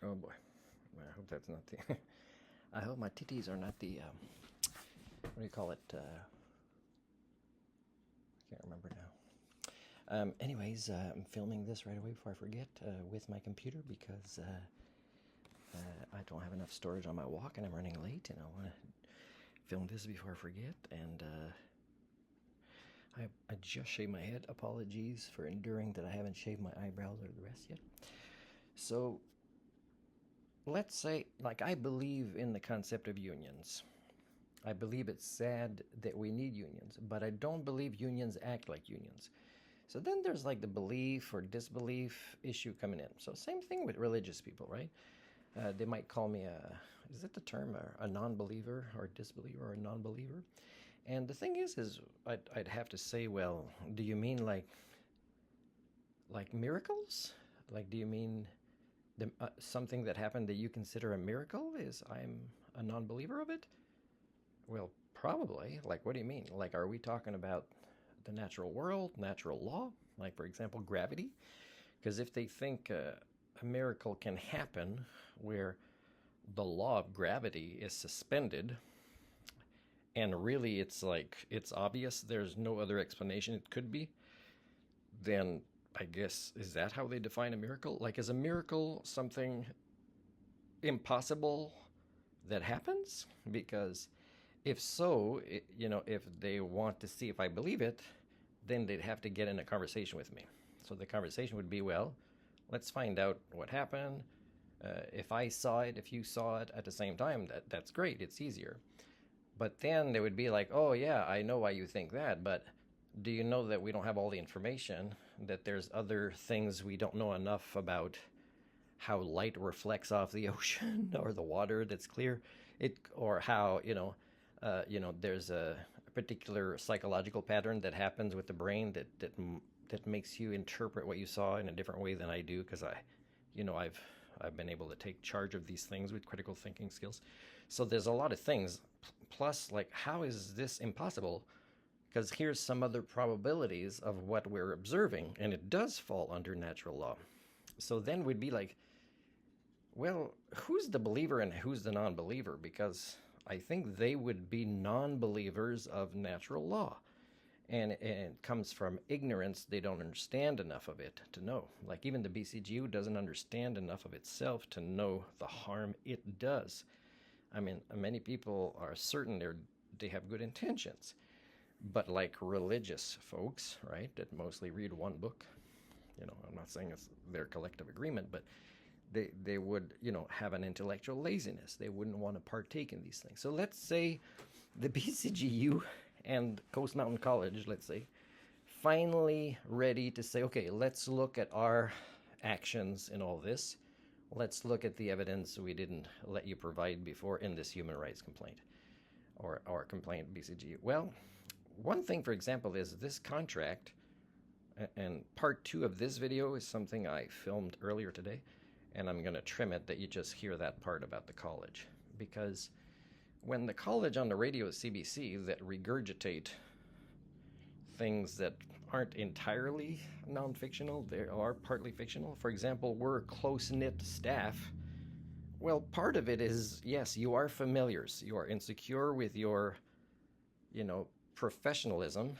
Oh boy. I hope that's not the. I hope my titties are not the. What do you call it? I can't remember now. Anyways, I'm filming this right away before I forget with my computer because I don't have enough storage on my walk and I'm running late, and I want to film this before I forget. And I just shaved my head. Apologies for enduring that I haven't shaved my eyebrows or the rest yet. So let's say, like, I believe in the concept of unions. I believe it's sad that we need unions, but I don't believe unions act like unions. So then there's like the belief or disbelief issue coming in. So same thing with religious people, right? They might call me is it the term, a non-believer or disbeliever or a non-believer? And the thing is I'd have to say, well, do you mean like miracles? Like, do you mean something that happened that you consider a miracle is I'm a non-believer of it? Well, probably. Like, what do you mean? Like, are we talking about the natural world, natural law? Like, for example, gravity? Because if they think a miracle can happen where the law of gravity is suspended, and really it's like, it's obvious there's no other explanation it could be, then I guess, is that how they define a miracle? Like, is a miracle something impossible that happens? Because if so, if they want to see if I believe it, then they'd have to get in a conversation with me. So the conversation would be, well, let's find out what happened. If I saw it, if you saw it at the same time, that's great. It's easier. But then they would be like, oh, yeah, I know why you think that, but do you know that we don't have all the information, that there's other things we don't know enough about, how light reflects off the ocean or the water that's clear, or how, there's a particular psychological pattern that happens with the brain that makes you interpret what you saw in a different way than I do, because I've been able to take charge of these things with critical thinking skills. So there's a lot of things. Plus, like, how is this impossible? Because here's some other probabilities of what we're observing, and it does fall under natural law. So then we'd be like, well, who's the believer and who's the non-believer? Because I think they would be non-believers of natural law. And it comes from ignorance. They don't understand enough of it to know. Like, even the BCGEU doesn't understand enough of itself to know the harm it does. I mean, many people are certain they have good intentions. But like religious folks, right, that mostly read one book, I'm not saying it's their collective agreement, but they would, have an intellectual laziness. They wouldn't want to partake in these things. So let's say the BCGEU and Coast Mountain College, let's say, finally ready to say, okay, let's look at our actions in all this. Let's look at the evidence we didn't let you provide before in this human rights complaint or complaint BCGEU. Well, one thing, for example, is this contract, and part 2 of this video is something I filmed earlier today, and I'm going to trim it that you just hear that part about the college. Because when the college on the radio is CBC that regurgitate things that aren't entirely non-fictional, they are partly fictional. For example, we're close-knit staff. Well, part of it is, yes, you are familiars. You are insecure with your, professionalism,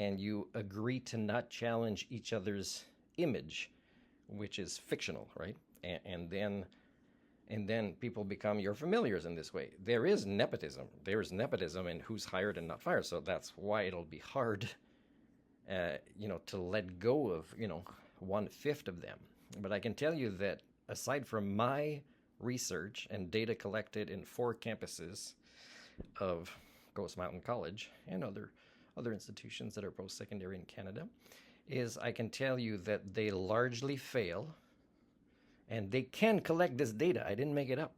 and you agree to not challenge each other's image, which is fictional, right? And then people become your familiars in this way. There is nepotism. There is nepotism in who's hired and not fired. So that's why it'll be hard, to let go of, 1/5 of them. But I can tell you that aside from my research and data collected in 4 campuses of Coast Mountain College and other institutions that are post-secondary in Canada, is I can tell you that they largely fail, and they can collect this data. I didn't make it up.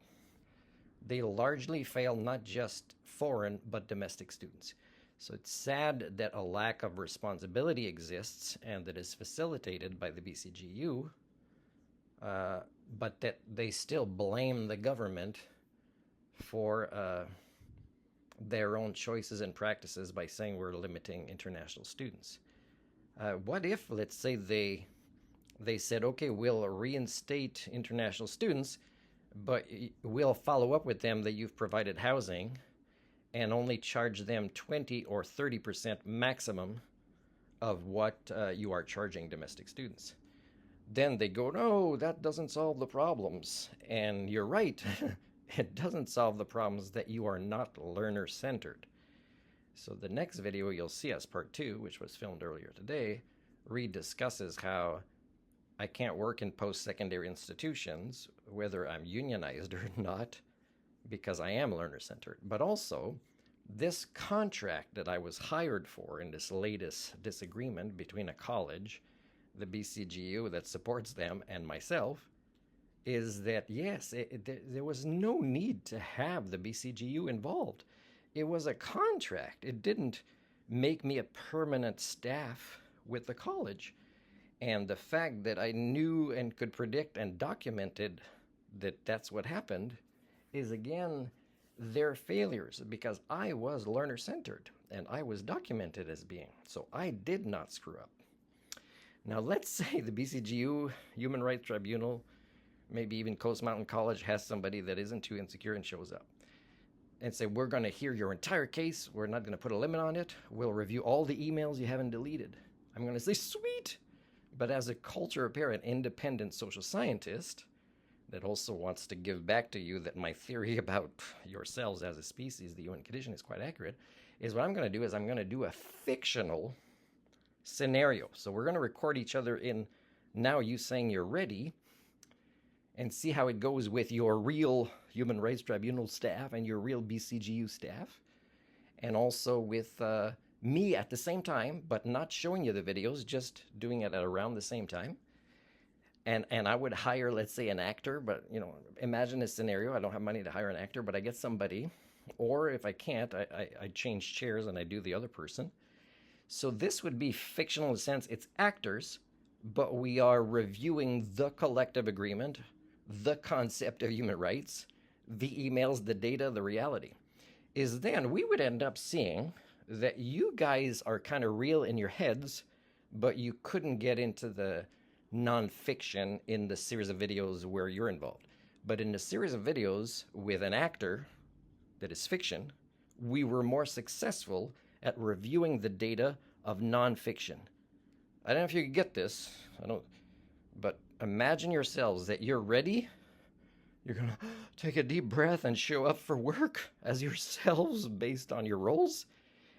They largely fail not just foreign, but domestic students. So it's sad that a lack of responsibility exists and that is facilitated by the BCGEU, but that they still blame the government for their own choices and practices by saying we're limiting international students. What if, let's say, they said, okay, we'll reinstate international students, but we'll follow up with them that you've provided housing and only charge them 20 or 30% maximum of what you are charging domestic students. Then they go, no, that doesn't solve the problems. And you're right, it doesn't solve the problems that you are not learner-centered. So the next video you'll see as part 2, which was filmed earlier today, rediscusses how I can't work in post-secondary institutions, whether I'm unionized or not, because I am learner-centered. But also, this contract that I was hired for in this latest disagreement between a college, the BCGEU that supports them, and myself, is that, yes, there was no need to have the BCGEU involved. It was a contract. It didn't make me a permanent staff with the college. And the fact that I knew and could predict and documented that that's what happened is, again, their failures, because I was learner-centered and I was documented as being. So I did not screw up. Now, let's say the BCGEU, Human Rights Tribunal, maybe even Coast Mountain College has somebody that isn't too insecure and shows up and say, we're going to hear your entire case. We're not going to put a limit on it. We'll review all the emails you haven't deleted. I'm going to say, sweet. But as a culture apparent independent social scientist that also wants to give back to you that my theory about yourselves as a species, the human condition, is quite accurate, is what I'm going to do is I'm going to do a fictional scenario. So we're going to record each other in now you saying you're ready and see how it goes with your real Human Rights Tribunal staff and your real BCGEU staff, and also with me at the same time, but not showing you the videos, just doing it at around the same time. And I would hire, let's say, an actor, but, you know, imagine a scenario. I don't have money to hire an actor, but I get somebody. Or if I can't, I change chairs and I do the other person. So this would be fictional in the sense it's actors, but we are reviewing the collective agreement, the concept of human rights, the emails, the data, the reality. Is then we would end up seeing that you guys are kind of real in your heads, but you couldn't get into the nonfiction in the series of videos where you're involved. But in the series of videos with an actor that is fiction, we were more successful at reviewing the data of nonfiction. I don't know if you could get this, but imagine yourselves that you're ready. You're going to take a deep breath and show up for work as yourselves based on your roles,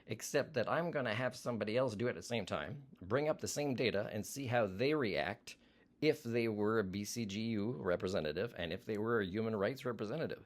except that I'm going to have somebody else do it at the same time, bring up the same data, and see how they react if they were a BCGEU representative and if they were a human rights representative.